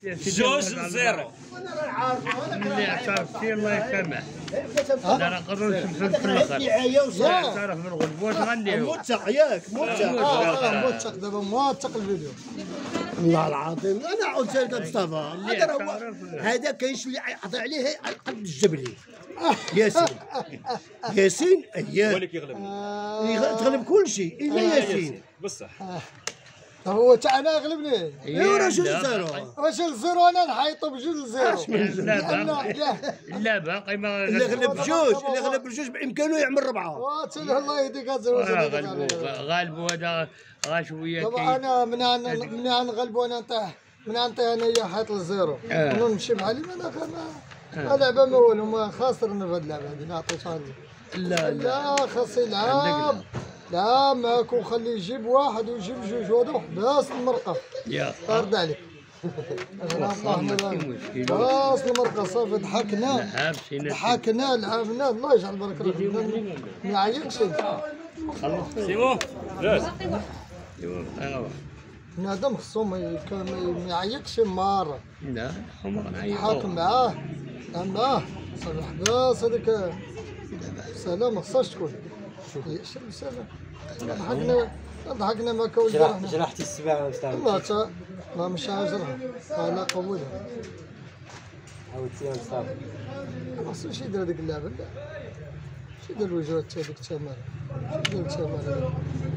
2-0. اللي اعترفتي الله يسامح. لا نقدروش نفوت في الاخر. اعترف بالغلب واش غنديرو؟ موثق ياك موثق. موثق دابا موثق الفيديو. والله العظيم انا عاود سالك مصطفى هذا كاينش اللي يعطي عليه قد الجبلي. ياسين ياسين هو اللي كيغلب تغلب كل شيء الا ياسين بصح. هو تا انا غلبني. ايوا راه 2-0. واش الزيرو انا نحيطو ب2-0. لا باقي ما اللي غلب بجوج بامكانه يعمل 4. واتسلى الله يهديك الزيرو. غالبوا هذا غا شويه. دابا انا من نغلبو انا نطيح من نطيح انايا حيط الزيرو ونمشي بحالي انا لعبه ما والو ما خاسرنا في هاد اللعبه هادي نعطيك لا خاص يلعب. لا ماك وخليه يجيب واحد ويجيب جوج وهذا بس المرقه يا طارد عليك. بس المرقه صافي ضحكنا لعبنا الله يجعل بركه فينا ما يعيقش سيمون لاز بنادم خصو ما يعيقش مره. لا هما ضحك معاه صافي حباس هذاك سلام ما خصهاش تكون سلام. ضحكنا معاك ولدي. جرحتي السباعه لا ما مش عاجرها لا قولها عاودتيها صافي ما خصوش يدير هذيك اللعبه. لا شي دير الوجه هذيك التمام دير التمام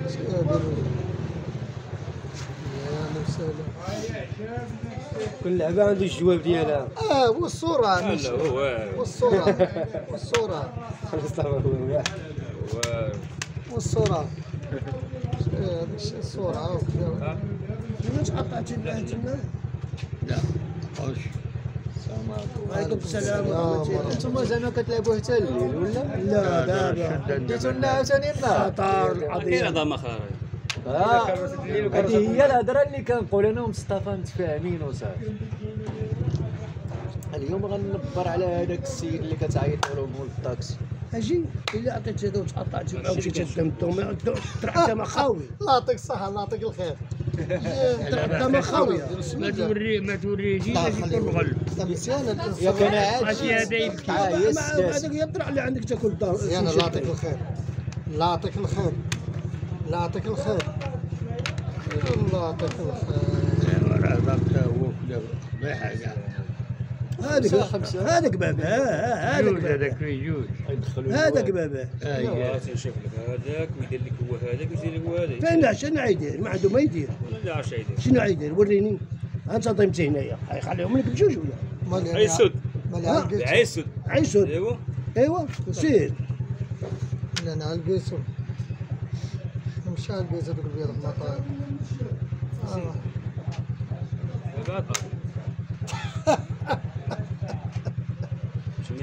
شي دير الوجه يا مسهلا. كل لعبه عنده الجواب ديالها. والصوره لا هو والصوره والصوره هذاك الشيء الصوره وكذا. واش قطعتي معاه تما؟ لا واش وعليكم السلام. انتم زعما كتلعبوا حتى الليل ولا؟ لا دابا بديتوا لنا عاوتاني النهار. خطر كاين العظيم. عظمه اخرى. هذه هي الهضره اللي كنقول انا ومصطفى متفاهمين وصافي. اليوم غنبر على هذاك السيد اللي كتعيط له مول الطاكسي. اجي الا عطيت هذا وتقطعتي معاه ومشيتي قدامته طرحتها ما خاوي. الله يعطيك الصحه الله يعطيك الخير. طرحتها ما خاويه. ما توريهش يكون غلب. مزيان يا كان ماشي هذا يبكي. هذاك يطرح اللي عندك تاكل الدار. مزيان الله يعطيك الخير. الله يعطيك الخير. الله يعطيك الخير. الله يعطيك الخير. راه ضبطه هو كذا بحاجه. هذاك بابا هذاك يجوز هذاك بابا تنشوف لك هذاك ويدير لك هو هذاك ويدير لك هو هذاك. فين شنو غيدير؟ ما عنده ما يدير. لا عرفش يدير. شنو غيدير؟ وريني. انت ضيمتي هنايا خليهم لك بجوج ولا؟ عيسود مال عيسود عيسود ايوا سير. لا انا القيسو مشى القيسو دوك البيض المطاير.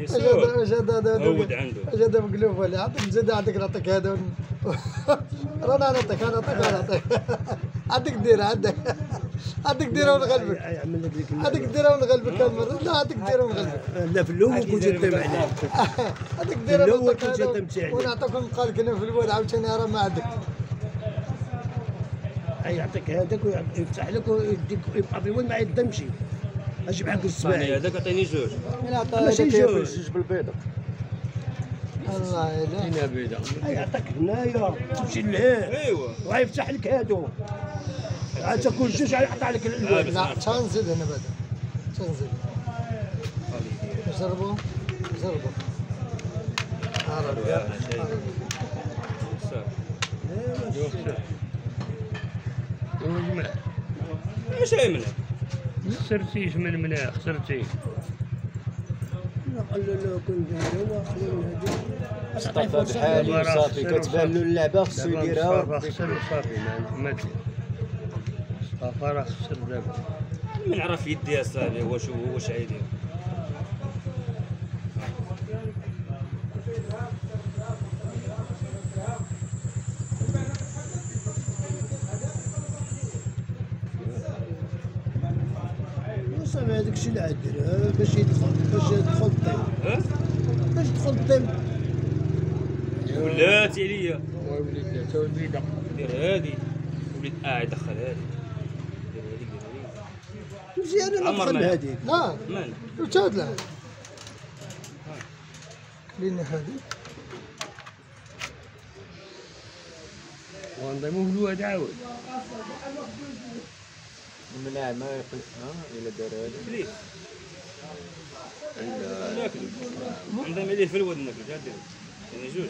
هود عنده اجا مقلوب ولا عندك زيد عندك نعطيك هذا رانا نعطيك عندك ديرها عندك ديرها ونغلبك. عندك ديرها ونغلبك لا عندك ديرها ونغلبك. لا في الاول كنت تدم عليه. عندك ديرها ونغلبك ونعطيكم قال كنا في الواد عاوتاني راه ما عندك. يعطيك هذاك ويفتح لك ويديك يبقى في وين ما يدمشي. اجي معاك السباعي هذاك عطيني جوج. ماشي جوج بالبيضه. الله يلا هنا بيضه يعطيك هنايا تمشي لهيه. ايوا وغيفتح لك هادو عاد تاكل جوج يقطع لك الالوان. لا تنزيد هنا بعدا تنزيد. جربوا ايش عمل؟ خسرتيش من مناخ خسرتي. نقول له كنت هو خلينا مصطفى بحالي وصافي كتبان له اللعبه خصو يديرها. خسر وصافي ما مصطفى راه خسر دابا. من عرف يدي اصاحبي واش عايدير. صافي هذاك الشيء اللي عادير باش تدخل الطيب. باش تدخل الطيب. ولات عليا. وليد تا البيضه. دير هادي وليت قاعد دخل هادي. دير هاديك مزيانه عمر ندخل معاه. هذيك. لا مالك وتاد لا لين هذه ونضيمو في الواد عاود. منع ما يقل إلا دار هذا فليس ناكلو نضيم عليه في الود ناكلو شحال ديرو يعني جوج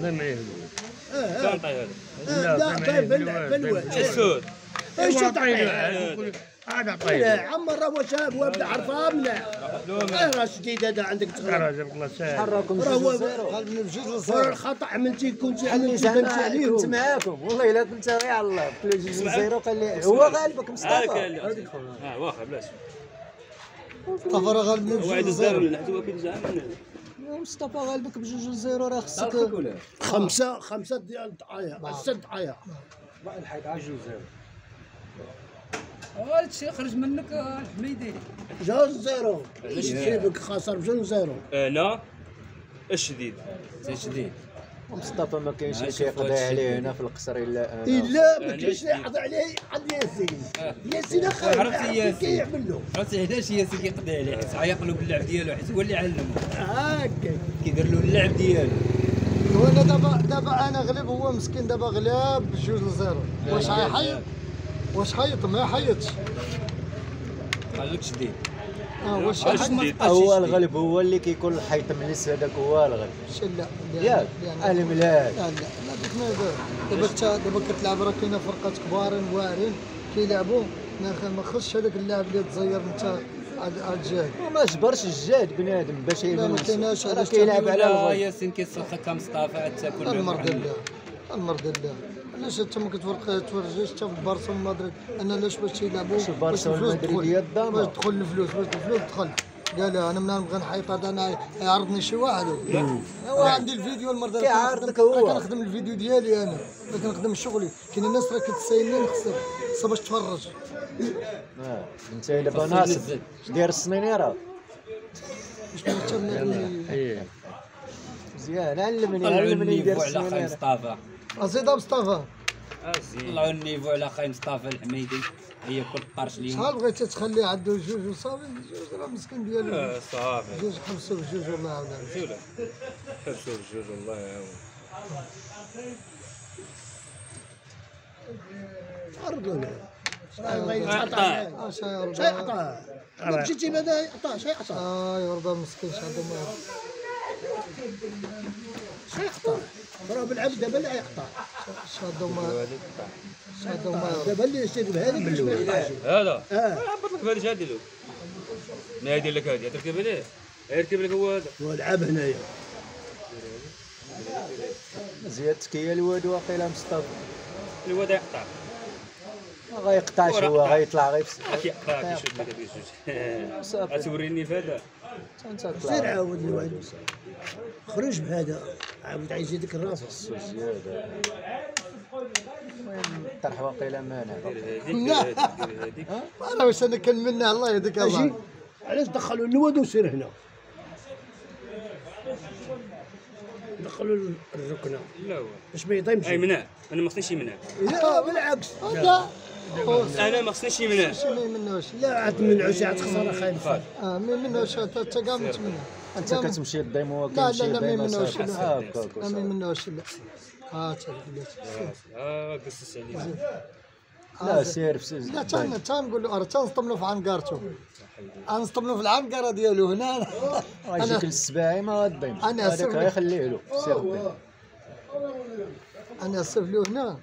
لا ما يهلو. كان طاي هذا لا طيب بالواد السود ايش طيب تعطيه؟ هذا لا طيب. عمر راه شاب وابدا عرفها منع راه شديد هذا عندك تغرب راجل الله سهل. حركم راه هو 2-0 قلبني بجوج راه لصفر الخطا من تيكون شي حلي حد زعما تمشي كنت عليهم معاكم والله الا كنت يا الله 2-0 قال لي هو غالبك هذاك مصطفى واخا بلاش مصطفى راه غلبني هو بجوج عيد الزهر لصفر من حتى هو كيدوز عام مصطفى غالبك ب2-0 راه خصك خمسة ديال الضحايا 6 ضحايا الحق 2-0 هادشي خرج منك الحميدي 2-0 سيبك خاسر 2-0 انا الشديد شديد مصطفى ما كاينش اللي كيقضي عليه هنا في القصر الا انا الا ما كاينش اللي يحضر عليه عند ياسين ياسين عرفتي ياسين. كيعمل له عرفتي علاش ياسين كيقضي عليه حيت عيق له باللعب ديالو حيت هو اللي علمه هكا كيدير له اللعب ديالو وانا دابا انا غلب هو مسكين دابا غلاب بجوج لصفر واش حيحيط واش حيط ما حيطش قال لك شديد واش علاش حيط شديد هو الغلب هو اللي كيكون الحيط ملس هذاك هو الغلب لا ياك الملاك لا ديك ما دابا دابا كتلعب راه كاينه فرقات كبارين واعرين كيلعبوا ما خصش هذاك اللاعب اللي تزير انت عاد جاهد ما جبرش الجهد بنادم باش لا ما كايناش راه علاش كيلعب على لا الغلب ياسين كيسلخ كمصطفى حتى تاكل المرض الله المرض الله علاش انت ما كتفرجيش حتى في برشا ومدريد انا علاش باش يلعبوا شوف برشا والمدريدية الضامة. باش تدخل الفلوس دخل قال انا من نبغي نحيط هذا انا يعرضني شي واحد هو عندي الفيديو المرضى كيعرضك هو. كنخدم الفيديو ديالي انا كنخدم شغلي كاين الناس راه كتسايلني خصها باش تفرج انت دابا ناصب دير السنينيره باش ما تشمل ايه مزيان علمني طلعوا علمني ندير النيفو على خاي السنينيره مصطفى ازيد مصطفى طلعوا النيفو على خاي مصطفى الحميدي هي كل طرش اليوم شحال بغيتي تخلي عنده جوج وصافي جوج راه مسكين ديالو صافي جوج حبسوا بجوج والله عاود سوله حبسوا الجوج الله يعاون عرض له عطاه. اش يا شي عطاه ما تجي تجيب هذا عطاه شي عطاه يرضى مسكين شحال ما شي عطاه راه بالعبد دابا اللي يعطاه شادو ما شادو ما دابا اللي يشتري بهذا من الاول هذا هبط لك بهذا شادي له ما يدير لك هذه تركب عليه يركب لك هو هذا والعب هنايا زياد تكيه الواد واقيلا مصطفى الواد يقطع ما غيقطعش هو غيطلع كيقطع كيشوف لك بيسوس غتوريني في هذا انت سير طلع عاود الوالد خرج بهذا عاود عايز يديك الراس زياده المهم طرح واقيلا مانع دير هذيك انا واش انا كنمنى الله يهديك اجي الله علاش دخلوا الواد وسير هنا دخلوا الركنه لا هو باش ما يضيمش اي منع انا ما خصنيش يمنع لا بالعكس لا انا ما خصنيش يمنع شي ما يمنوش لا عاد من عشاء خساره خايف ما يمنوش حتى كاع ما تمنى انت كتمشي للضيم وهو لا كيمشي لا ما للضيم يمنوش صافي. لا هكاك ما يمنوش لا تعرف قصص عليه لا سير في لا تنقول له تنصطملو في عنقرته غنصطملو في العنقره ديالو هنا غيجيك للسباعي ما غاديم أنا هذاك أسف. غيخليه له سير الضيم انا اسف له هنا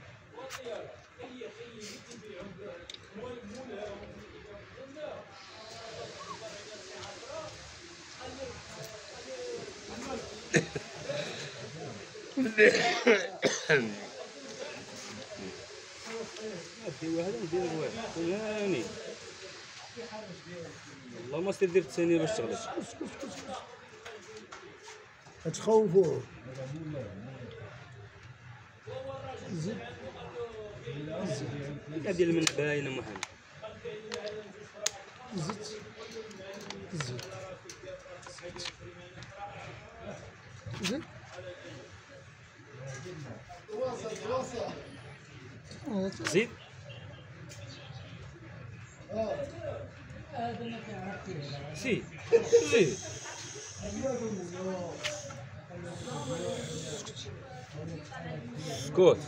دير هذا ندير واحد ثاني والله ما دير الثانيه باش تغلط تخوفوا لا ديال من باينه محمد زيد زيد سي زيد سكوت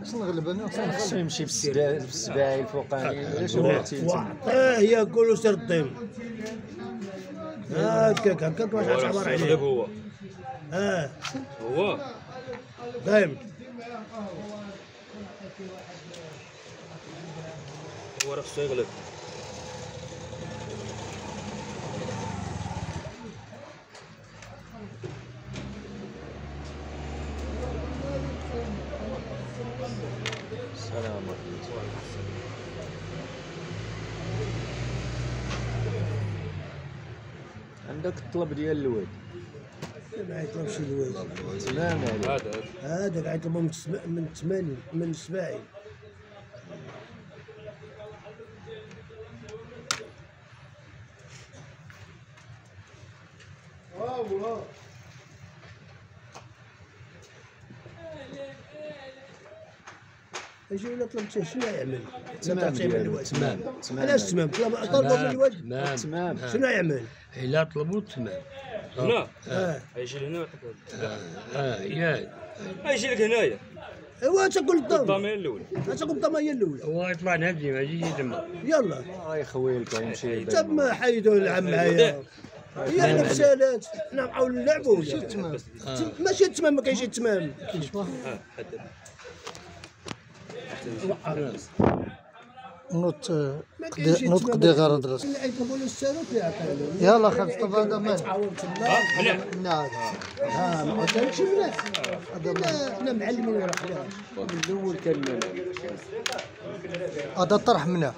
باش نغلب انا خصو يمشي بالسباعي الفوقاني علاش بغيتي وعطيه ياكل وسير الطيب هكاك واش عبر عليه هو هو دايم هو راه خصو يغلب السلام عليكم. عندك الطلب ديال الواد ما يطلبش الواد تمام عليك. هذا قاعد يطلبوا من 80 من 70 اجي ولا طلبت شنو يعمل؟ تمام ديالو تمام علاش تمام؟ طلبوا من الواد تمام شنو يعمل؟ إلا طلبوا تمام. هنا يجي لهنا ياك. يجي لك هنايا ايوا تقول الضم الضمير الاولى تقول الضميه الاولى هو يطلع نهدي ما يجي تما. يلا يا خويلك يمشي تما حيدوا العم معايا هي المسالات حنا نبقاو نلعبوا ماشي التمام ما كاينش التمام نوت قدي غير درس يطلبوا له السالات يعطيو يلا خمس طبعا هذا مال تعاون تما نعم ما كانش ملاح حنا معلمين ولا خلاص من الاول كان هذا طرح منه